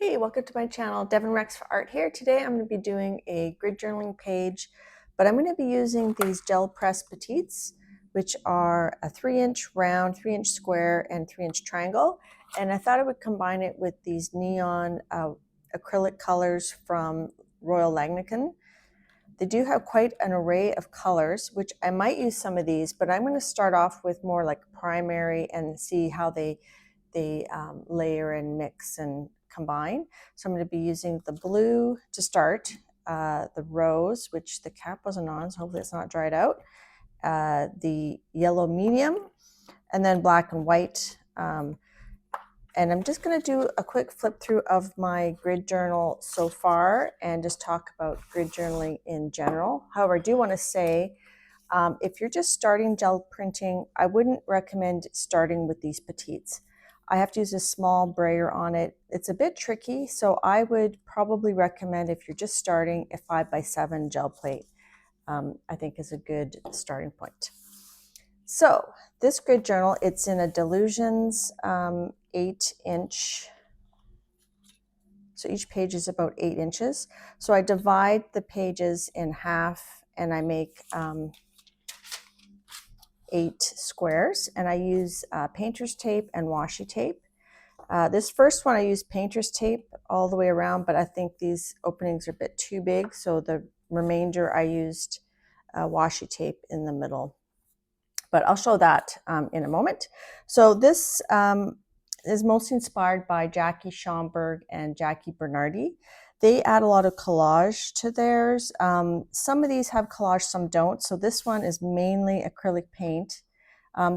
Hey, welcome to my channel, Devin Rex for Art here. Today I'm going to be doing a grid journaling page, but I'm going to be using these Gel Press Petites, which are a 3-inch round, 3-inch square, and 3-inch triangle. And I thought I would combine it with these neon acrylic colors from Royal Langnickel. They do have quite an array of colors, which I might use some of these, but I'm going to start off with more like primary and see how they layer and mix and combine. So I'm going to be using the blue to start, the rose, which the cap wasn't on, so hopefully it's not dried out, the yellow medium, and then black and white. And I'm just going to do a quick flip through of my grid journal so far and just talk about grid journaling in general. However, I do want to say, if you're just starting gel printing, I wouldn't recommend starting with these petites. I have to use a small brayer on it. It's a bit tricky, so I would probably recommend, if you're just starting, a 5x7 gel plate. I think is a good starting point. So this grid journal, it's in a Delusions 8-inch. So each page is about 8 inches. So I divide the pages in half and I make 8 squares, and I use painter's tape and washi tape. This first one I use painter's tape all the way around, but I think these openings are a bit too big, so the remainder I used washi tape in the middle. But I'll show that in a moment. So this is mostly inspired by Jackie Schomburg and Jackie Bernardi. They add a lot of collage to theirs. Some of these have collage, some don't. So this one is mainly acrylic paint.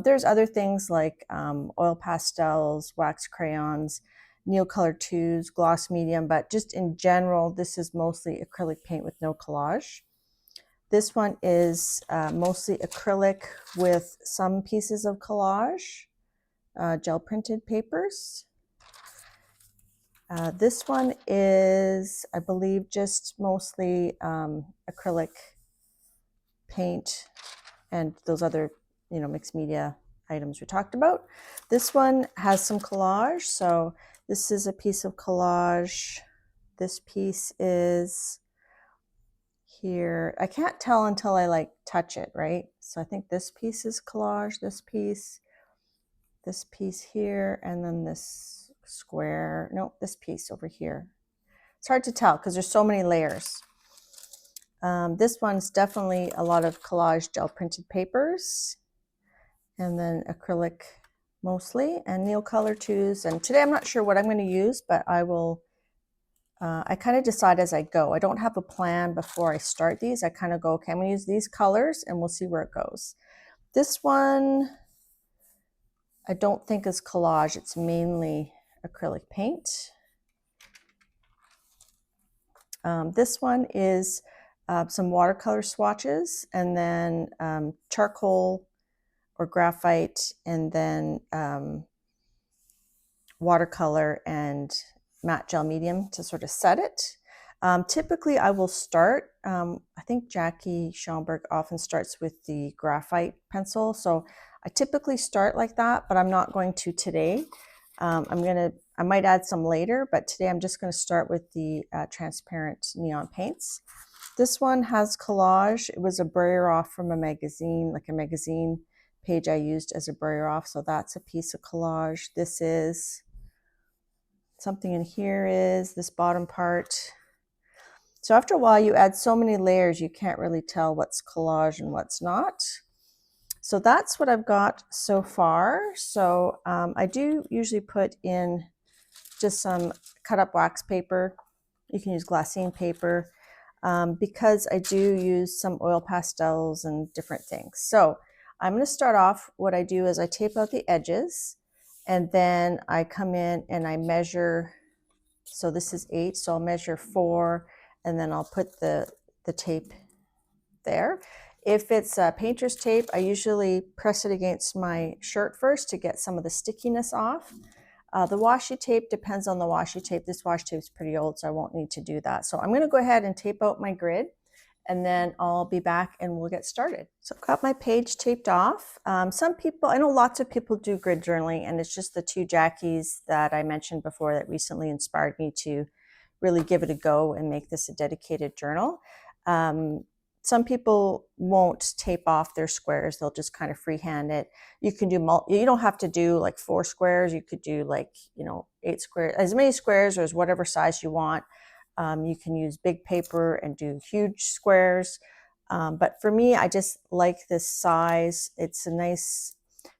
There's other things like oil pastels, wax crayons, Neocolor 2s, gloss medium, but just in general, this is mostly acrylic paint with no collage. This one is mostly acrylic with some pieces of collage, gel printed papers. This one is, I believe, just mostly acrylic paint and those other, mixed media items we talked about. This one has some collage. So this is a piece of collage. This piece is here. I can't tell until I touch it, right? So I think this piece is collage, this piece here, and then this square. No, this piece over here. It's hard to tell because there's so many layers. This one's definitely a lot of collage gel printed papers, and then acrylic mostly, and Neocolor 2s. And today I'm not sure what I'm going to use, but I will I kind of decide as I go. I don't have a plan before I start these. I kind of go, okay, I'm going to use these colors and we'll see where it goes. This one, I don't think is collage. It's mainly acrylic paint. This one is some watercolor swatches, and then charcoal or graphite, and then watercolor and matte gel medium to sort of set it. Typically I will start, I think Jackie Schomburg often starts with the graphite pencil. So I typically start like that, but I'm not going to today. I might add some later, but today I'm just going to start with the transparent neon paints. This one has collage. It was a brayer off from a magazine, like a magazine page I used as a brayer off. So that's a piece of collage. This is something in here, is this bottom part. So after a while, you add so many layers, you can't really tell what's collage and what's not. So that's what I've got so far. So I do usually put in just some cut up wax paper. You can use glassine paper because I do use some oil pastels and different things. So I'm going to start off, what I do is I tape out the edges, and then I come in and I measure. So this is 8, so I'll measure 4, and then I'll put the tape there. If it's painter's tape, I usually press it against my shirt first to get some of the stickiness off. The washi tape depends on the washi tape. This washi tape is pretty old, so I won't need to do that. So I'm going to go ahead and tape out my grid, and then I'll be back and we'll get started. So I've got my page taped off. Some people, I know lots of people do grid journaling, and it's just the two Jackies that I mentioned before that recently inspired me to really give it a go and make this a dedicated journal. Some people won't tape off their squares. They'll just kind of freehand it. You can do, you don't have to do like 4 squares. You could do like, 8 squares, as many squares or as whatever size you want. You can use big paper and do huge squares. But for me, I just like this size. It's a nice,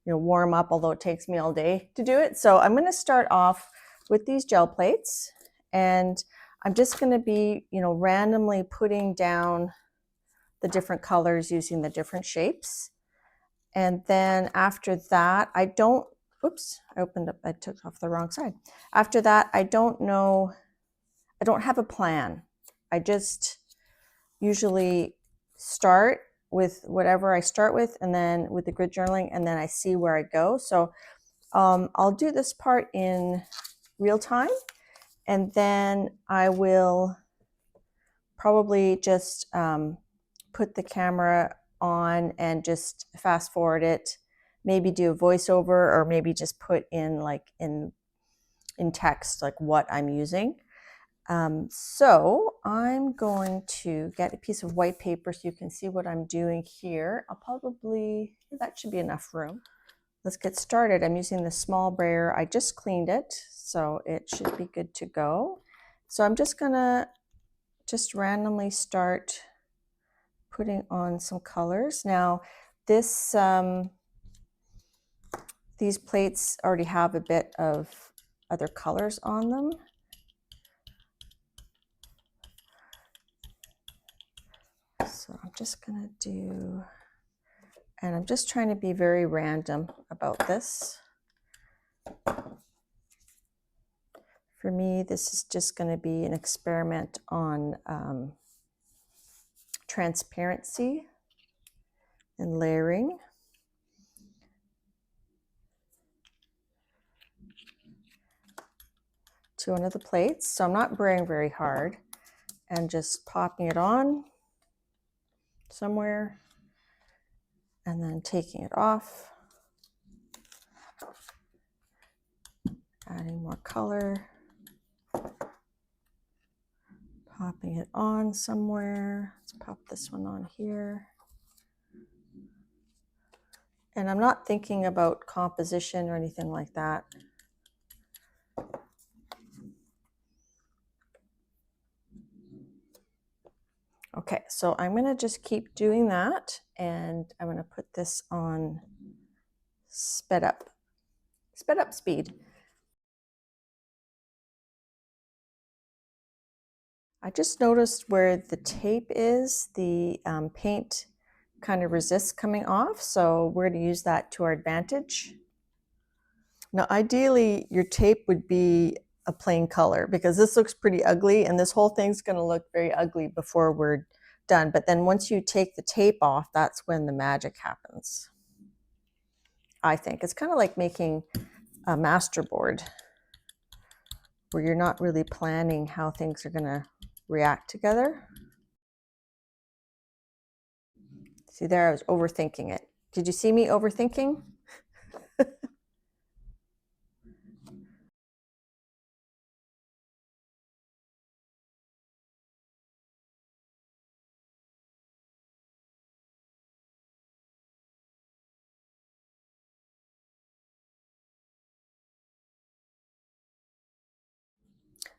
warm up, although it takes me all day to do it. So I'm going to start off with these gel plates, and I'm just going to be, randomly putting down the different colors using the different shapes. And then after that, I took off the wrong side. After that, I don't have a plan. I just usually start with whatever I start with, and then with the grid journaling, and then I see where I go. So I'll do this part in real time, and then I will probably just put the camera on and just fast forward it, maybe do a voiceover, or maybe just put in like in text like what I'm using. So I'm going to get a piece of white paper so you can see what I'm doing here. That should be enough room. Let's get started. I'm using the small brayer. I just cleaned it, so it should be good to go. So I'm just gonna randomly start putting on some colors. Now these plates already have a bit of other colors on them. So I'm just gonna do, and I'm just trying to be very random about this. For me, this is just gonna be an experiment on transparency and layering. To one of the plates. So I'm not braying very hard and just popping it on somewhere and then taking it off, adding more color, popping it on somewhere. Let's pop this one on here. And I'm not thinking about composition or anything like that. Okay, so I'm gonna just keep doing that, and I'm gonna put this on sped up speed. I just noticed where the tape is, the paint kind of resists coming off, so we're going to use that to our advantage. Now ideally your tape would be a plain color, because this looks pretty ugly, and this whole thing's going to look very ugly before we're done. But then once you take the tape off, that's when the magic happens. I think it's kind of like making a masterboard, where you're not really planning how things are going to react together. See there, I was overthinking it. Did you see me overthinking?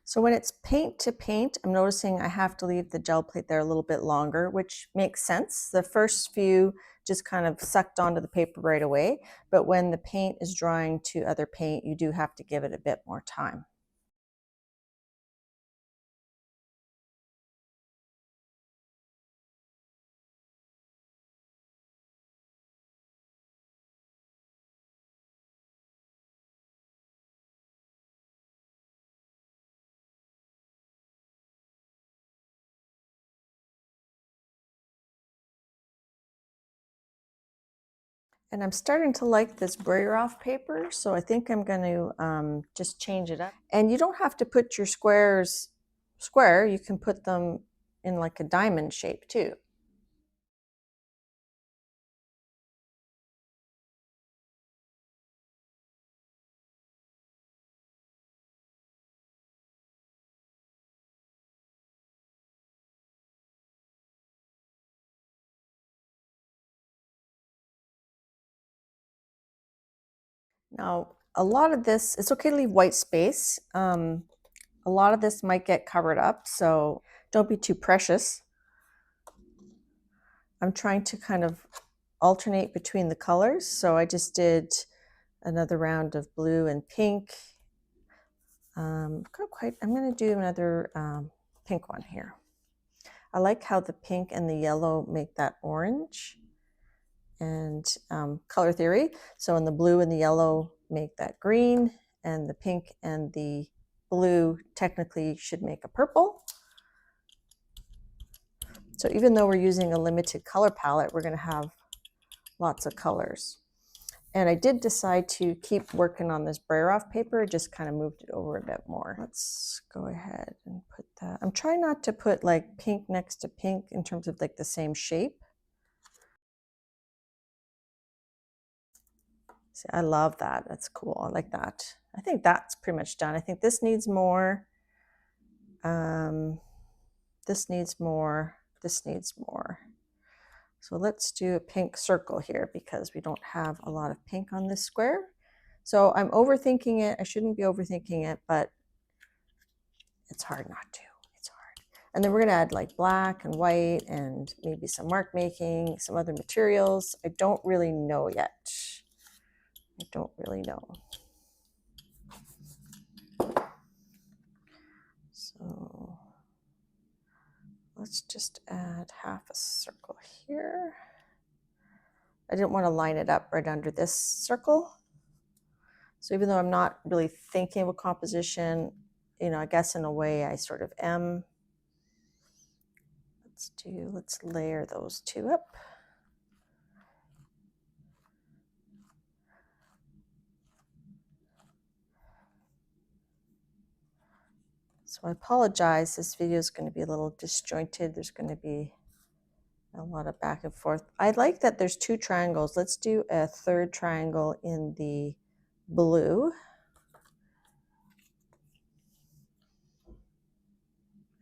So when it's paint to paint, I'm noticing I have to leave the gel plate there a little bit longer, which makes sense. The first few just kind of sucked onto the paper right away, but when the paint is drying to other paint, you do have to give it a bit more time. And I'm starting to like this brayer off paper, so I think I'm going to just change it up. And you don't have to put your squares square. You can put them in like a diamond shape too. Now, a lot of this, it's okay to leave white space. A lot of this might get covered up, so don't be too precious. I'm trying to kind of alternate between the colors. So I just did another round of blue and pink. I'm going to do another pink one here. I like how the pink and the yellow make that orange and color theory. So in the blue and the yellow make that green, and the pink and the blue technically should make a purple. So even though we're using a limited color palette, we're going to have lots of colors. And I did decide to keep working on this brayer off paper, just kind of moved it over a bit more. Let's go ahead and put that. I'm trying not to put like pink next to pink in terms of like the same shape. See, I love that. That's cool. I like that. I think that's pretty much done. I think this needs more. This needs more. This needs more. So let's do a pink circle here because we don't have a lot of pink on this square. So I'm overthinking it. I shouldn't be overthinking it, but it's hard not to. It's hard. And then we're gonna add like black and white and maybe some mark making, some other materials. I don't really know yet. I don't really know. So let's just add half a circle here. I didn't want to line it up right under this circle. So even though I'm not really thinking of a composition, you know, I guess in a way I sort of am. Let's layer those two up. So I apologize, this video is going to be a little disjointed. There's going to be a lot of back and forth. I like that there's two triangles. Let's do a third triangle in the blue.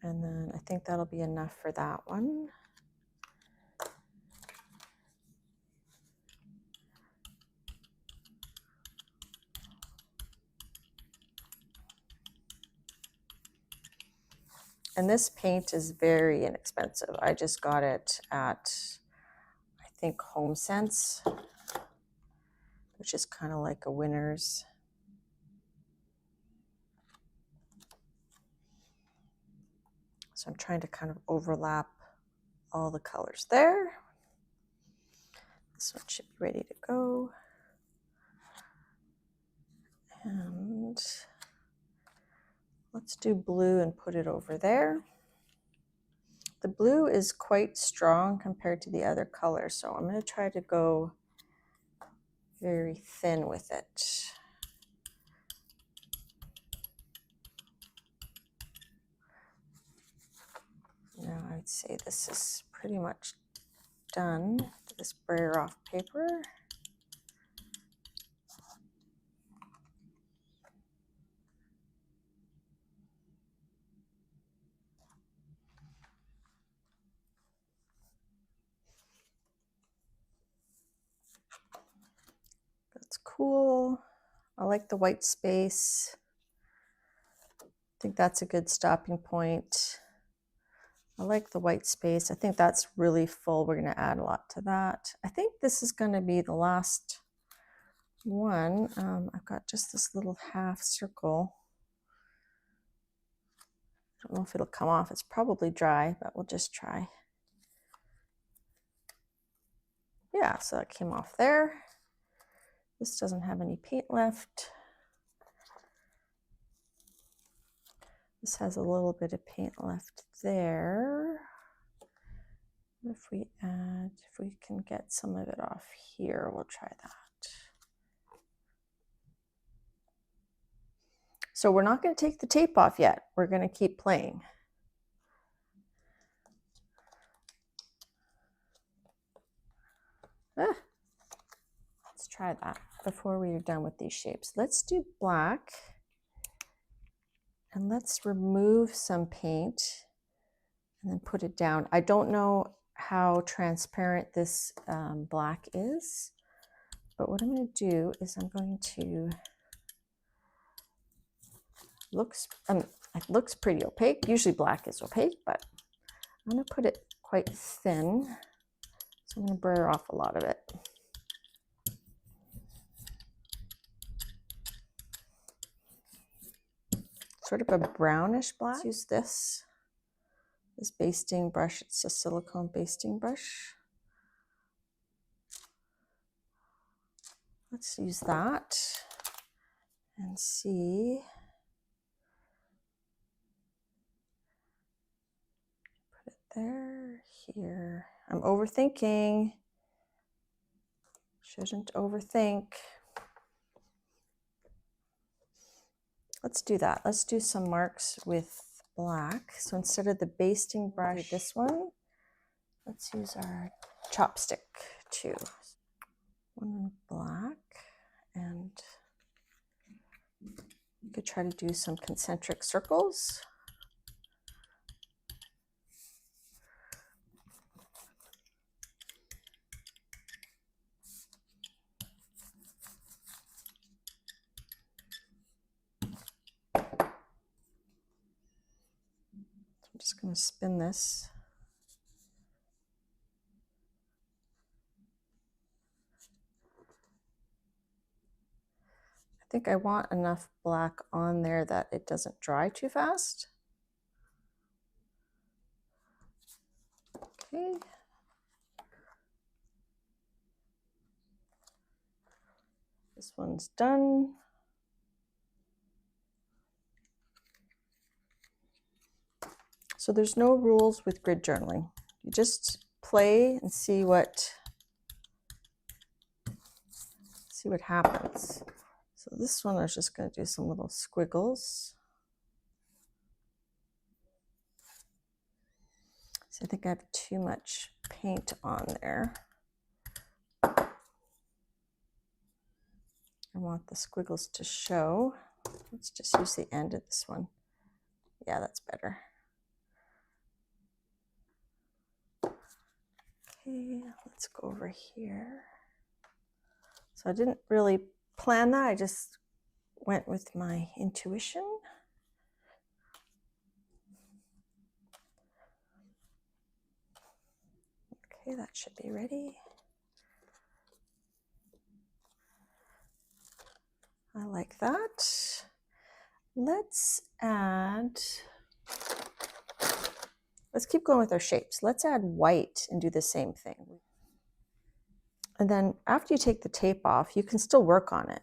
And then I think that'll be enough for that one. And this paint is very inexpensive. I just got it at, I think, Home Sense, which is kind of like a Winners. So I'm trying to kind of overlap all the colors there. This one should be ready to go. And let's do blue and put it over there. The blue is quite strong compared to the other colors, so I'm going to try to go very thin with it. Now I'd say this is pretty much done. This brayer off paper. That's cool. I like the white space. I think that's a good stopping point. I like the white space. I think that's really full. We're going to add a lot to that. I think this is going to be the last one. I've got just this little half circle. I don't know if it'll come off. It's probably dry, but we'll just try. Yeah, so that came off there. This doesn't have any paint left. This has a little bit of paint left there. If we can get some of it off here, we'll try that. So we're not going to take the tape off yet. We're going to keep playing. Let's try that before we are done with these shapes. Let's do black and let's remove some paint and then put it down. I don't know how transparent this black is, but what I'm going to do is I'm going to, it looks pretty opaque. Usually black is opaque, but I'm going to put it quite thin. So I'm going to blur off a lot of it. Sort of a brownish black. Let's use this basting brush. It's a silicone basting brush. Let's use that and see. Put it there, here. I'm overthinking. Shouldn't overthink. Let's do that. Let's do some marks with black. So instead of the basting brush, this one, let's use our chopstick too. One black, and you could try to do some concentric circles. I'm just going to spin this. I think I want enough black on there that it doesn't dry too fast. Okay. This one's done. So there's no rules with grid journaling. You just play and see what happens. So this one I was just going to do some little squiggles. So I think I have too much paint on there. I want the squiggles to show. Let's just use the end of this one. Yeah, that's better. Okay, let's go over here. So I didn't really plan that. I just went with my intuition. Okay, that should be ready. I like that. Let's keep going with our shapes. Let's add white and do the same thing. And then after you take the tape off, you can still work on it.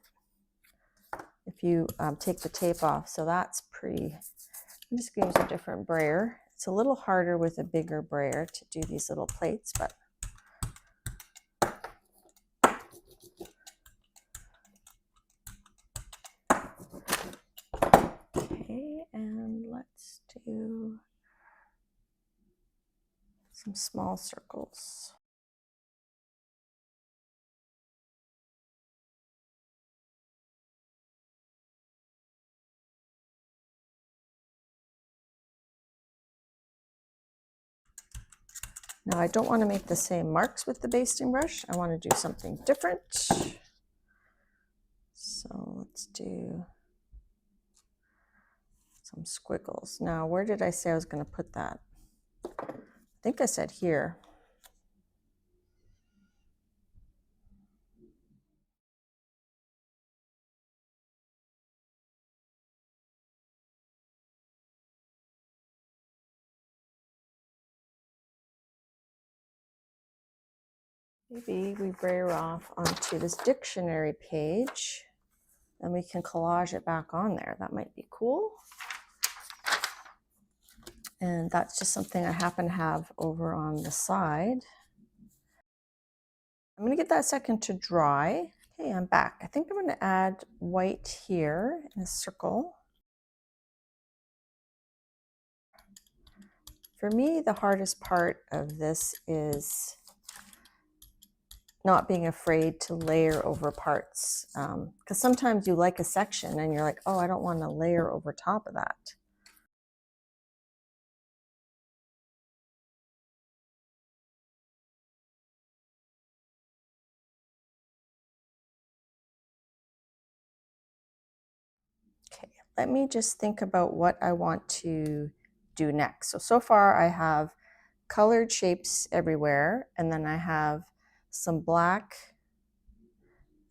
If you take the tape off, so that's pretty, I'm just going to use a different brayer. It's a little harder with a bigger brayer to do these little plates, but okay, and let's do some small circles. Now I don't want to make the same marks with the basting brush. I want to do something different. So let's do some squiggles. Now, where did I say I was going to put that? I think I said here. Maybe we brayer off onto this dictionary page and we can collage it back on there. That might be cool. And that's just something I happen to have over on the side. I'm going to get that a second to dry. Okay, I'm back. I think I'm going to add white here in a circle. For me, the hardest part of this is not being afraid to layer over parts, because sometimes you like a section and you're like, oh, I don't want to layer over top of that. Okay, let me just think about what I want to do next. So far I have colored shapes everywhere, and then I have some black.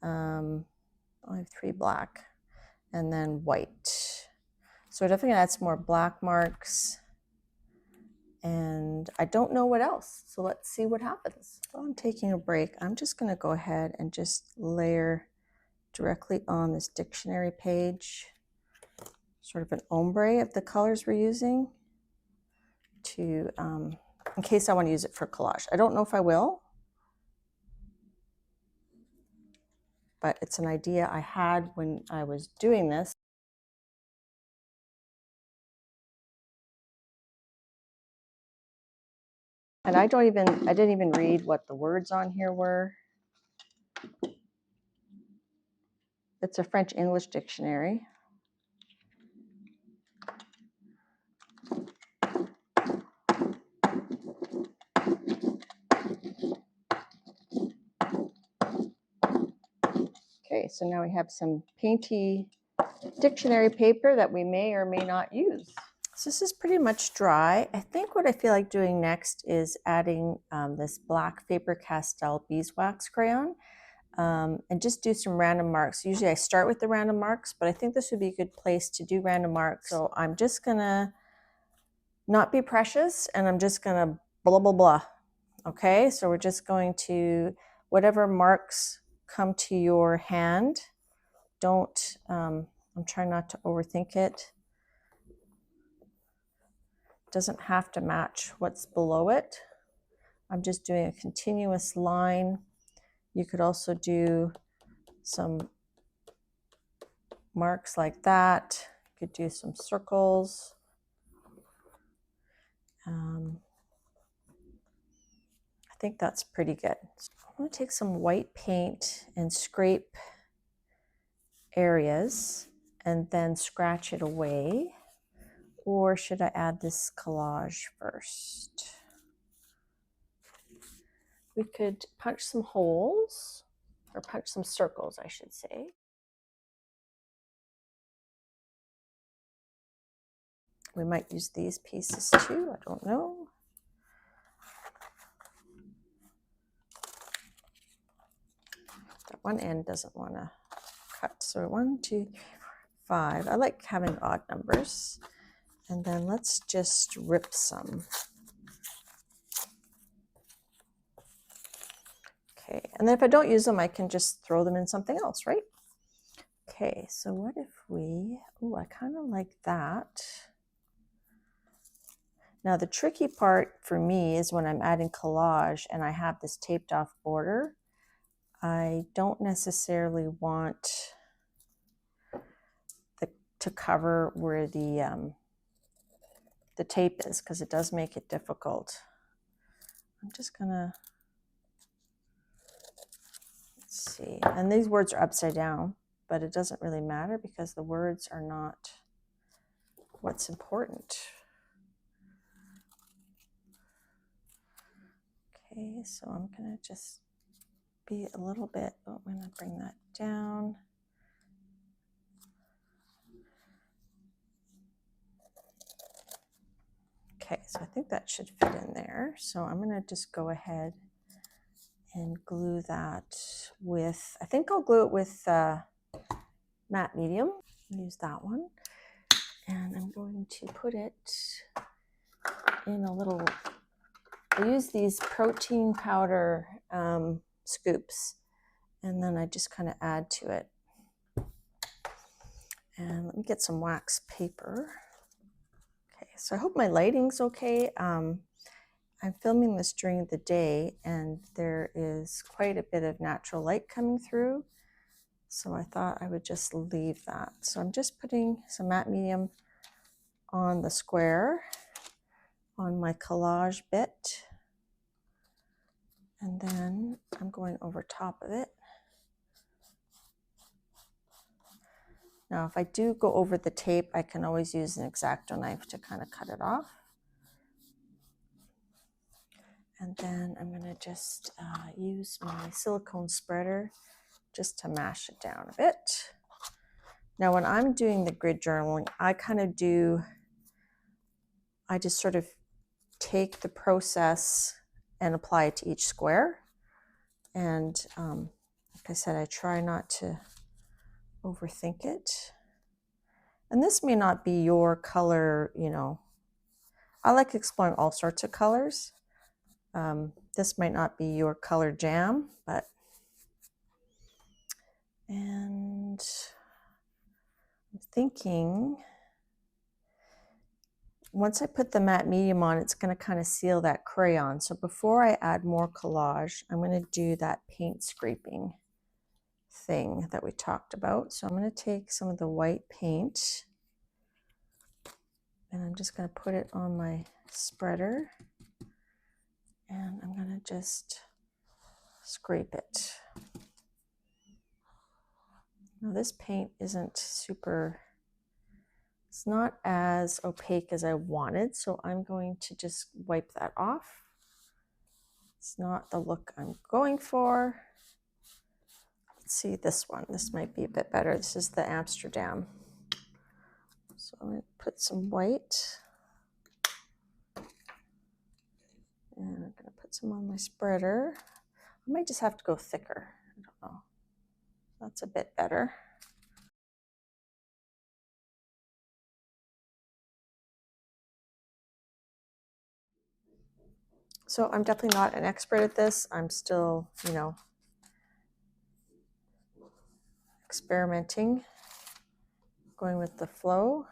I have 3 black, and then white. So I definitely add some more black marks, and I don't know what else. So let's see what happens. While I'm taking a break, I'm just going to go ahead and just layer directly on this dictionary page, sort of an ombre of the colors we're using, to in case I want to use it for collage. I don't know if I will, but it's an idea I had when I was doing this. And I didn't even read what the words on here were. It's a French-English dictionary. Okay, so now we have some painty dictionary paper that we may or may not use. So this is pretty much dry. I think what I feel like doing next is adding this black Faber-Castell beeswax crayon, and just do some random marks. Usually I start with the random marks, but I think this would be a good place to do random marks. So I'm just gonna not be precious, and I'm just gonna blah, blah, blah. Okay, so we're just going to, whatever marks come to your hand, don't, I'm trying not to overthink it. It doesn't have to match what's below it. I'm just doing a continuous line. You could also do some marks like that. You could do some circles. I think that's pretty good. So I'm going to take some white paint and scrape areas and then scratch it away. Or should I add this collage first? We could punch some holes, or punch some circles, I should say. We might use these pieces too, I don't know. That one end doesn't want to cut. So 1, 2, 3, 4, 5. I like having odd numbers. And then let's just rip some. Okay, and then if I don't use them, I can just throw them in something else, right? Okay, so what if we, oh, I kind of like that. Now the tricky part for me is when I'm adding collage and I have this taped off border, I don't necessarily want to cover where the tape is, because it does make it difficult. I'm just gonna, let's see, and these words are upside down, but it doesn't really matter because the words are not what's important. Okay, so I'm gonna just be a little bit, oh, I'm gonna bring that down. Okay, so I think that should fit in there. So I'm gonna just go ahead and glue that with, I think I'll glue it with matte medium. Use that one. And I'm going to put it in a little, I use these protein powder scoops, and then I just kind of add to it. And let me get some wax paper. Okay, so I hope my lighting's okay. I'm filming this during the day, and there is quite a bit of natural light coming through. So I thought I would just leave that. So I'm just putting some matte medium on the square on my collage bit. And then I'm going over top of it. Now, if I do go over the tape, I can always use an X-Acto knife to kind of cut it off. And then I'm going to just use my silicone spreader just to mash it down a bit. Now, when I'm doing the grid journaling, I just sort of take the process and apply it to each square. And like I said, I try not to overthink it. And this may not be your color, you know. I like exploring all sorts of colors. This might not be your color jam, but, and I'm thinking once I put the matte medium on, it's going to kind of seal that crayon. So before I add more collage, I'm going to do that paint scraping thing that we talked about. So I'm going to take some of the white paint and I'm just going to put it on my spreader and I'm going to just scrape it. Now this paint isn't super, it's not as opaque as I wanted, so I'm going to just wipe that off. It's not the look I'm going for. Let's see this one. This might be a bit better. This is the Amsterdam. So I'm going to put some white. And I'm going to put some on my spreader. I might just have to go thicker. I don't know. That's a bit better. So I'm definitely not an expert at this. I'm still, you know, experimenting, going with the flow.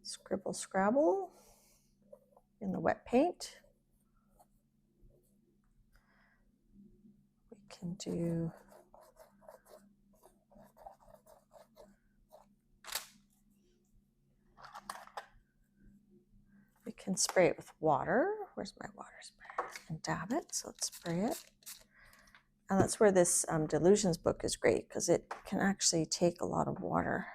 Scribble scrabble in the wet paint. We can do we can spray it with water. Where's my water sprayer? And dab it, so let's spray it. And that's where this Delusions book is great because it can actually take a lot of water.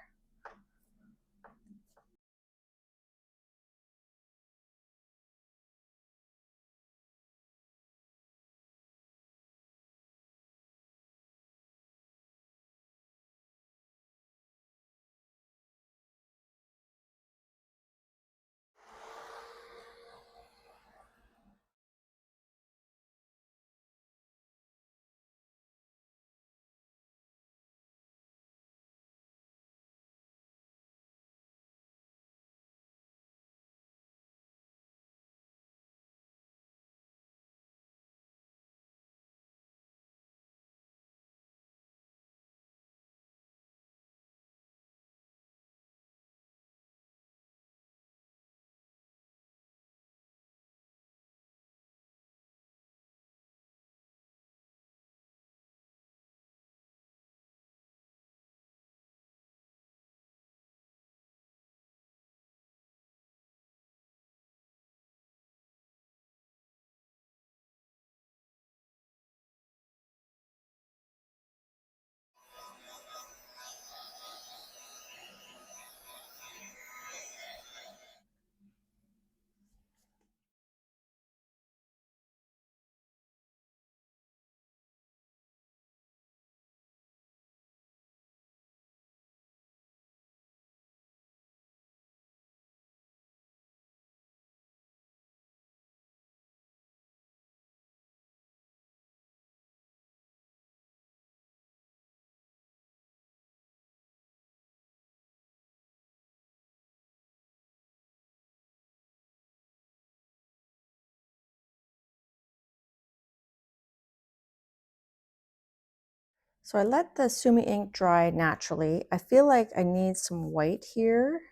So I let the Sumi ink dry naturally. I feel like I need some white here.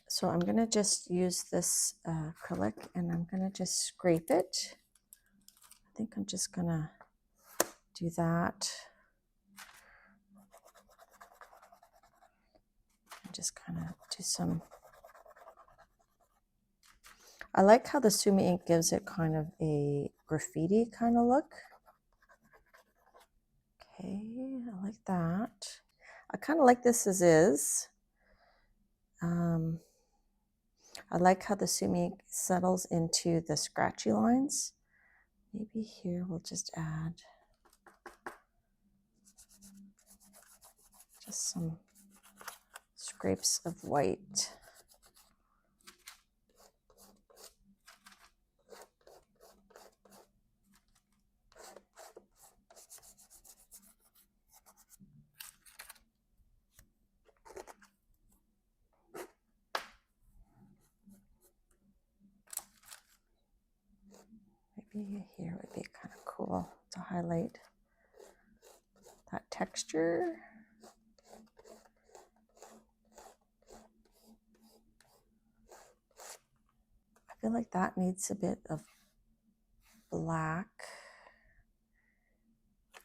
So I'm going to just use this acrylic and I'm going to just scrape it. I think I'm just going to do that. And just kind of do some. I like how the Sumi ink gives it kind of a graffiti kind of look. Okay, I like that. I kind of like this as is. I like how the Sumi ink settles into the scratchy lines. Maybe here we'll just add just some scrapes of white. Maybe here would be kind of cool to highlight that texture. I feel like that needs a bit of black.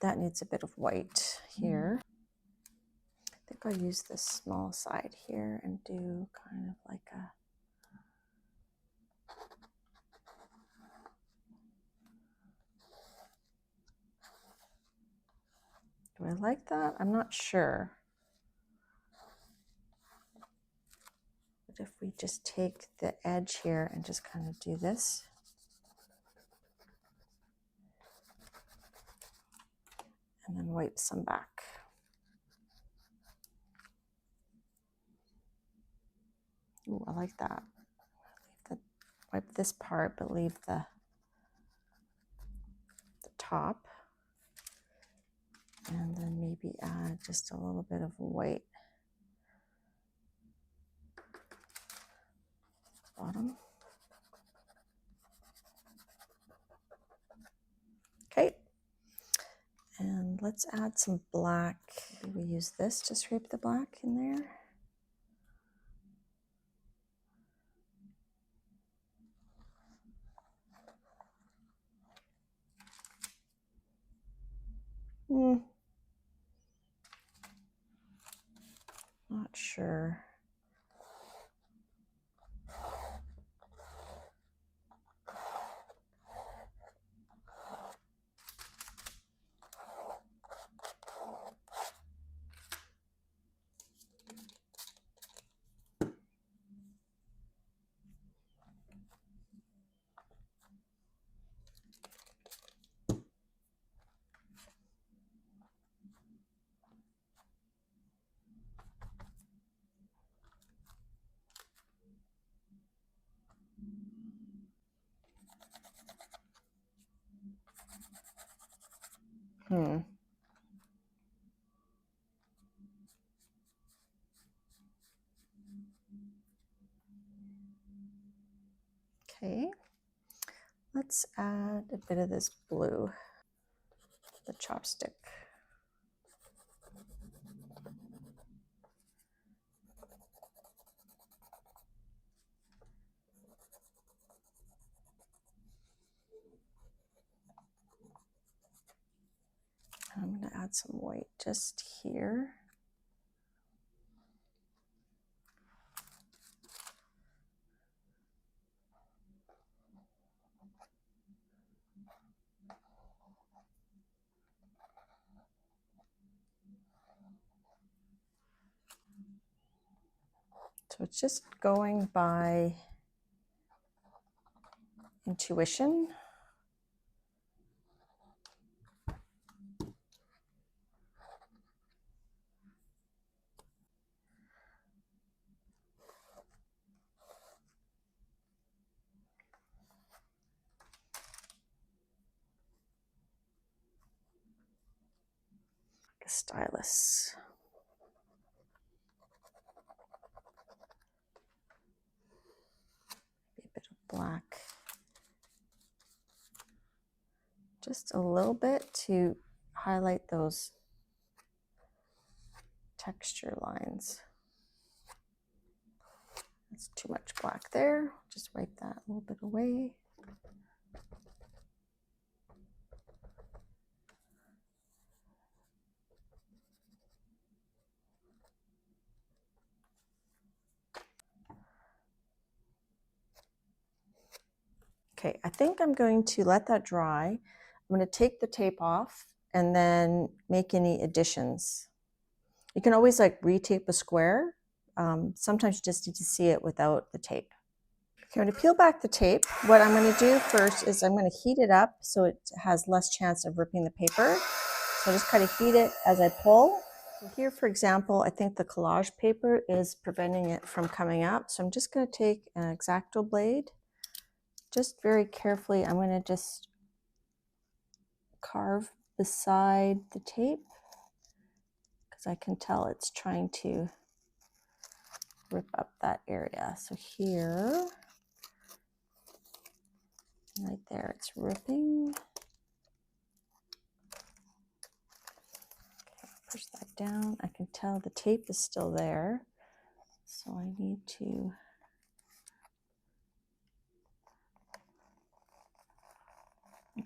That needs a bit of white here. I think I'll use this small side here and do kind of like a do I like that? I'm not sure. But if we just take the edge here and just kind of do this. And then wipe some back. Ooh, I like that. Wipe this part, but leave the top. And then maybe add just a little bit of white bottom. Okay. And let's add some black. Maybe we use this to scrape the black in there. Not sure. Okay, let's add a bit of this blue, the chopstick. I'm going to add some white just here. So it's just going by intuition. Like a stylus. Maybe a bit of black. Just a little bit to highlight those texture lines. That's too much black there. Just wipe that a little bit away. Okay, I think I'm going to let that dry. I'm going to take the tape off and then make any additions. You can always like retape a square. Sometimes you just need to see it without the tape. Okay, I'm going to peel back the tape. What I'm going to do first is I'm going to heat it up so it has less chance of ripping the paper. So I just kind of heat it as I pull. So here, for example, I think the collage paper is preventing it from coming up. So I'm just going to take an X-Acto blade. Just very carefully, I'm going to just carve beside the tape because I can tell it's trying to rip up that area. So here, right there, it's ripping. Okay, push that down. I can tell the tape is still there. So I need to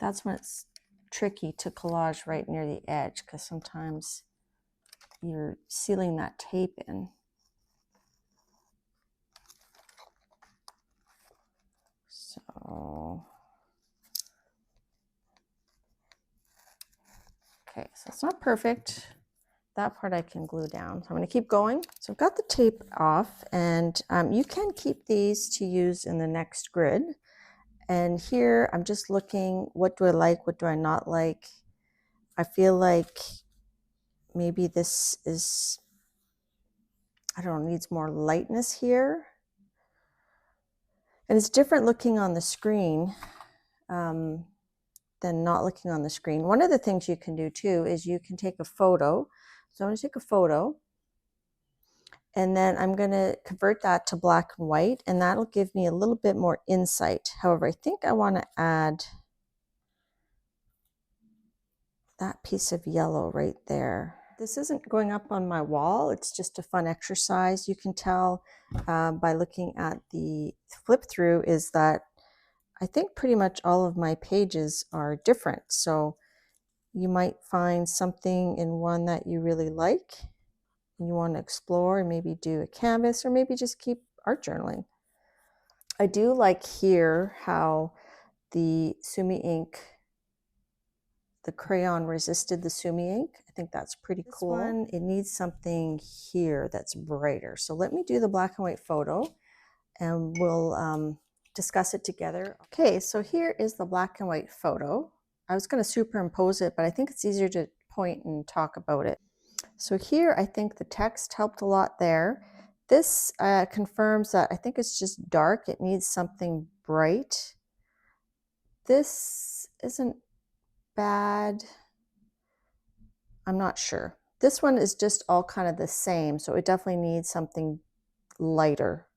that's when it's tricky to collage right near the edge because sometimes you're sealing that tape in. So, okay, so it's not perfect. That part I can glue down. So I'm going to keep going. So I've got the tape off, and you can keep these to use in the next grid. And here I'm just looking, what do I like, what do I not like? I feel like maybe this is, I don't know, needs more lightness here. And it's different looking on the screen than not looking on the screen. One of the things you can do too is you can take a photo. So I'm going to take a photo, and then I'm going to convert that to black and white, and that'll give me a little bit more insight. However, I think I want to add that piece of yellow right there. This isn't going up on my wall. It's just a fun exercise. You can tell by looking at the flip through is that I think pretty much all of my pages are different. So you might find something in one that you really like and you want to explore and maybe do a canvas or maybe just keep art journaling. I do like here how the Sumi ink, the crayon resisted the Sumi ink. I think that's pretty cool. This one, it needs something here that's brighter. So let me do the black and white photo and we'll discuss it together. Okay, so here is the black and white photo. I was going to superimpose it, but I think it's easier to point and talk about it. So here, I think the text helped a lot there. This confirms that I think it's just dark. It needs something bright. This isn't bad. I'm not sure. This one is just all kind of the same, so it definitely needs something lighter.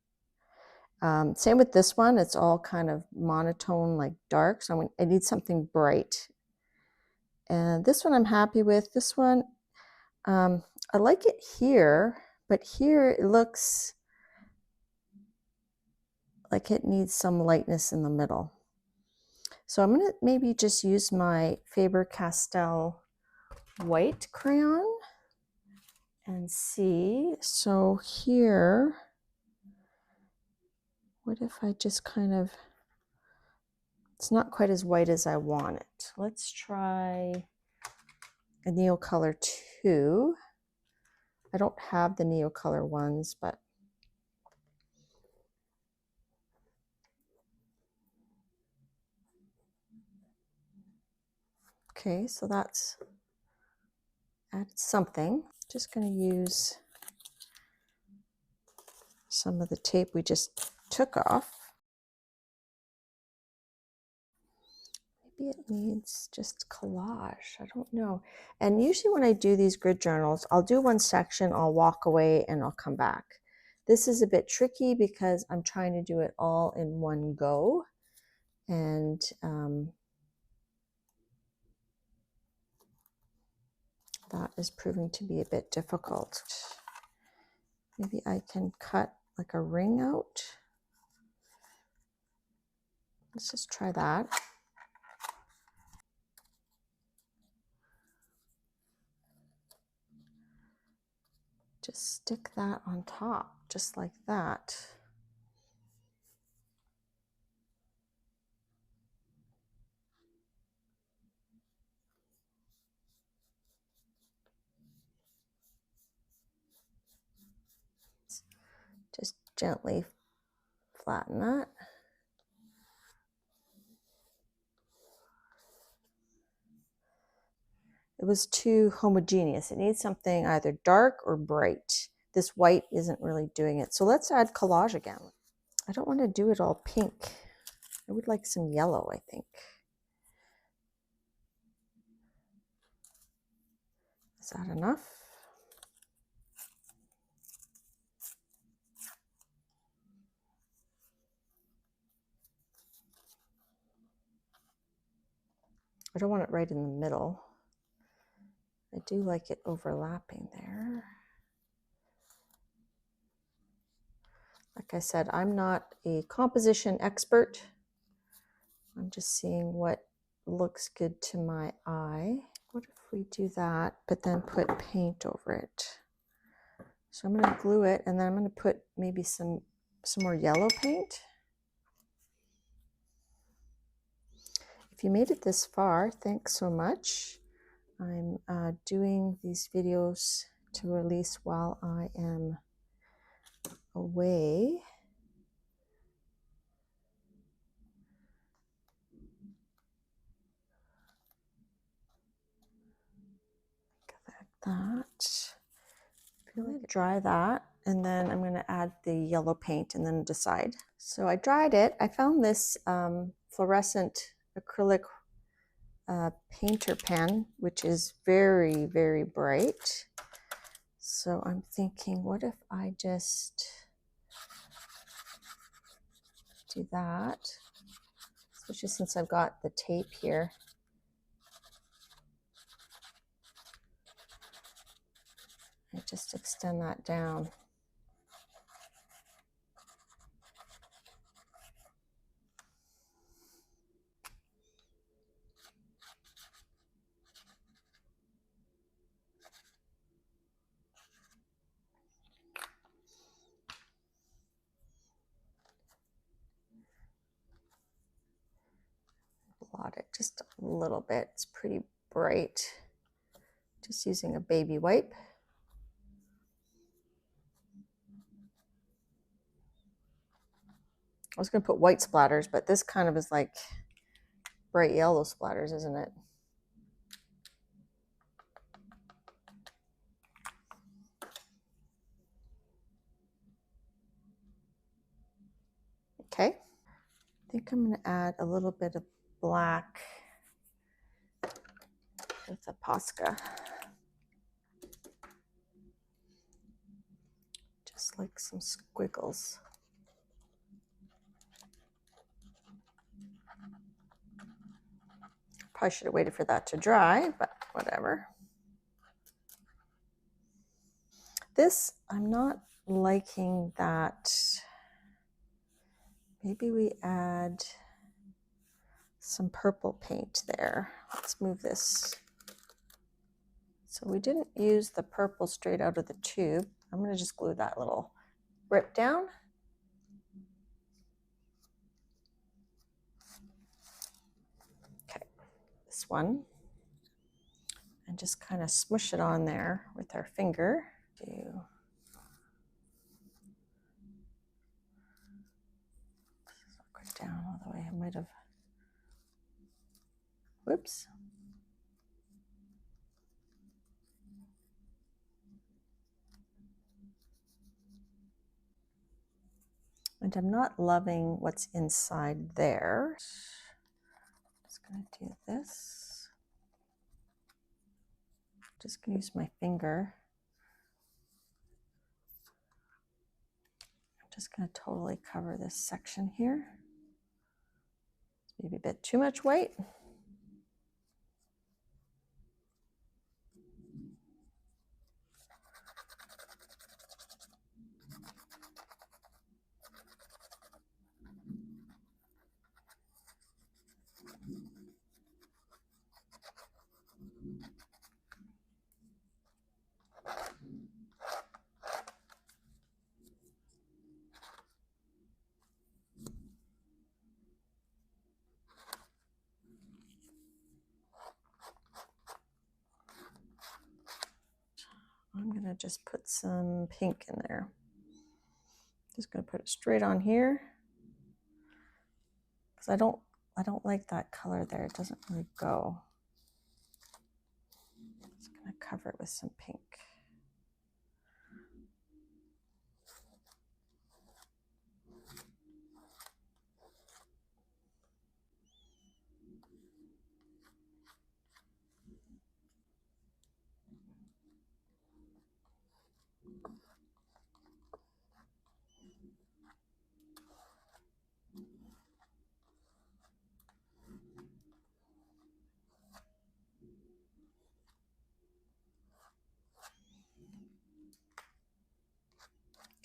Same with this one. It's all kind of monotone, like dark, so I need something bright. And this one I'm happy with. This one, I like it here, but here it looks like it needs some lightness in the middle. So I'm going to maybe just use my Faber-Castell white crayon and see. So here, what if I just kind of, it's not quite as white as I want it. Let's try a Neocolor 2. I don't have the Neocolor ones, but okay, so that's added something. Just going to use some of the tape we just took off. Maybe it needs just collage. I don't know. And usually when I do these grid journals, I'll do one section, I'll walk away, and I'll come back. This is a bit tricky because I'm trying to do it all in one go. And that is proving to be a bit difficult. Maybe I can cut like a ring out. Let's just try that. Just stick that on top, just like that. Just gently flatten that. It was too homogeneous. It needs something either dark or bright. This white isn't really doing it. So let's add collage again. I don't want to do it all pink. I would like some yellow, I think. Is that enough? I don't want it right in the middle. I do like it overlapping there. Like I said, I'm not a composition expert. I'm just seeing what looks good to my eye. What if we do that, but then put paint over it? So I'm going to glue it, and then I'm going to put maybe some more yellow paint. If you made it this far, thanks so much. I'm doing these videos to release while I am away. Like that. Dry that, and then I'm going to add the yellow paint and then decide. So I dried it. I found this fluorescent acrylic painter pen, which is very, very bright. So I'm thinking, what if I just do that, especially since I've got the tape here. I just extend that down. Blot it just a little bit. It's pretty bright. Just using a baby wipe. I was going to put white splatters, but this kind of is like bright yellow splatters, isn't it? Okay. I think I'm going to add a little bit of black with the Posca. Just like some squiggles. Probably should have waited for that to dry, but whatever. This, I'm not liking that. Maybe we add some purple paint there. Let's move this. So we didn't use the purple straight out of the tube. I'm going to just glue that little rip down. Okay, this one. And just kind of smush it on there with our finger. Go down all the way. I might have, whoops. And I'm not loving what's inside there. Just going to do this. Just going to use my finger. I'm just going to totally cover this section here. Maybe a bit too much white. I'm going to just put some pink in there. Just going to put it straight on here because I don't like that color there. It doesn't really go. Just going to cover it with some pink.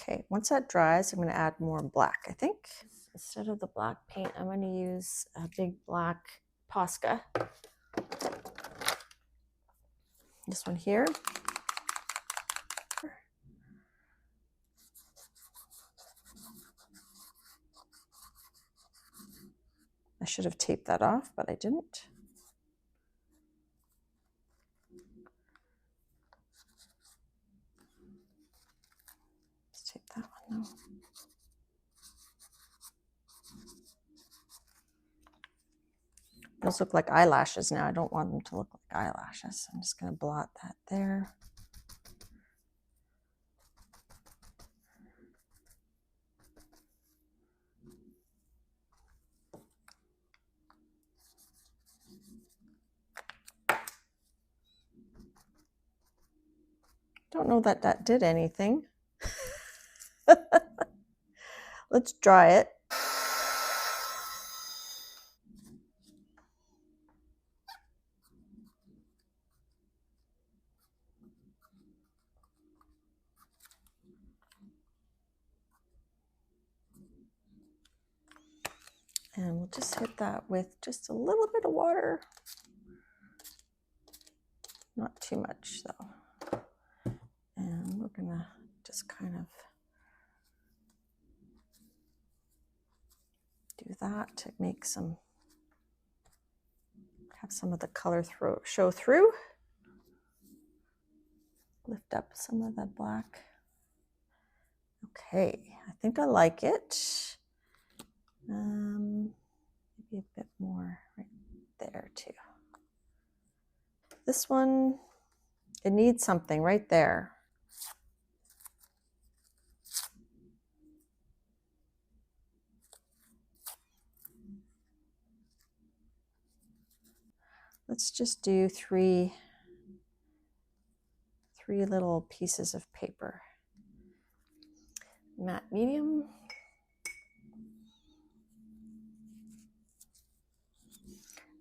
Okay, once that dries, I'm going to add more black, I think. Instead of the black paint, I'm going to use a big black Posca. This one here. I should have taped that off, but I didn't. Let's tape that one though. Those look like eyelashes now. I don't want them to look like eyelashes. I'm just going to blot that there. Don't know that that did anything. Let's dry it. And we'll just hit that with just a little bit of water. Not too much though. And we're gonna just kind of do that to make some, have some of the color show through. Lift up some of that black. Okay, I think I like it. Maybe a bit more right there too. This one, it needs something right there. Let's just do three little pieces of paper. Matte medium.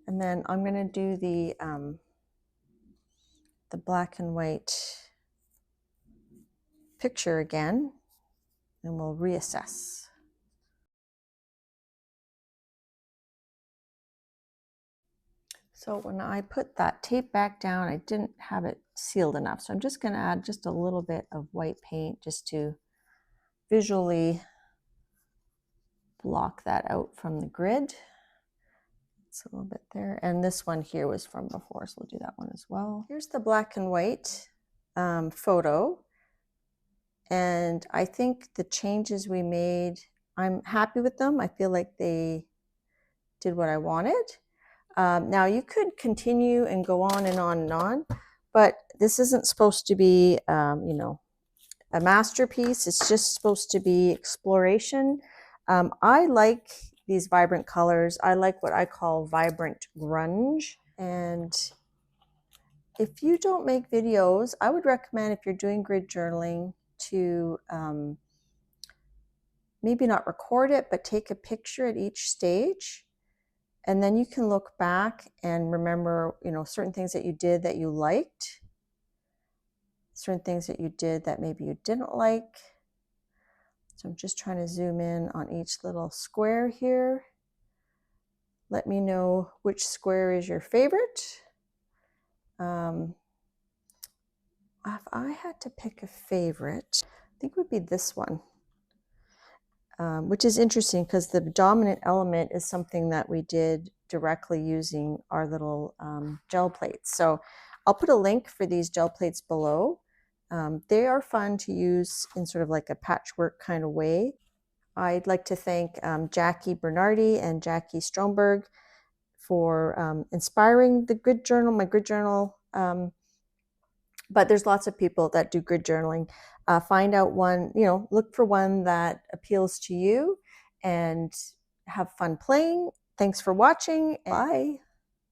And then I'm going to do the black and white picture again, and we'll reassess. So when I put that tape back down, I didn't have it sealed enough. So I'm just going to add just a little bit of white paint just to visually block that out from the grid. It's a little bit there. And this one here was from before, so we'll do that one as well. Here's the black and white photo. And I think the changes we made, I'm happy with them. I feel like they did what I wanted. Now you could continue and go on and on and on, but this isn't supposed to be, you know, a masterpiece. It's just supposed to be exploration. I like these vibrant colors. I like what I call vibrant grunge. And if you don't make videos, I would recommend, if you're doing grid journaling, to maybe not record it, but take a picture at each stage. And then you can look back and remember, you know, certain things that you did that you liked, certain things that you did that maybe you didn't like. So I'm just trying to zoom in on each little square here. Let me know which square is your favorite. If I had to pick a favorite, I think it would be this one. Which is interesting because the dominant element is something that we did directly using our little gel plates. So I'll put a link for these gel plates below. They are fun to use in sort of like a patchwork kind of way. I'd like to thank Jackie Bernardi and Jackie Stromberg for inspiring the grid journal, my grid journal. But there's lots of people that do grid journaling. Find out one, look for one that appeals to you and have fun playing. Thanks for watching. Bye.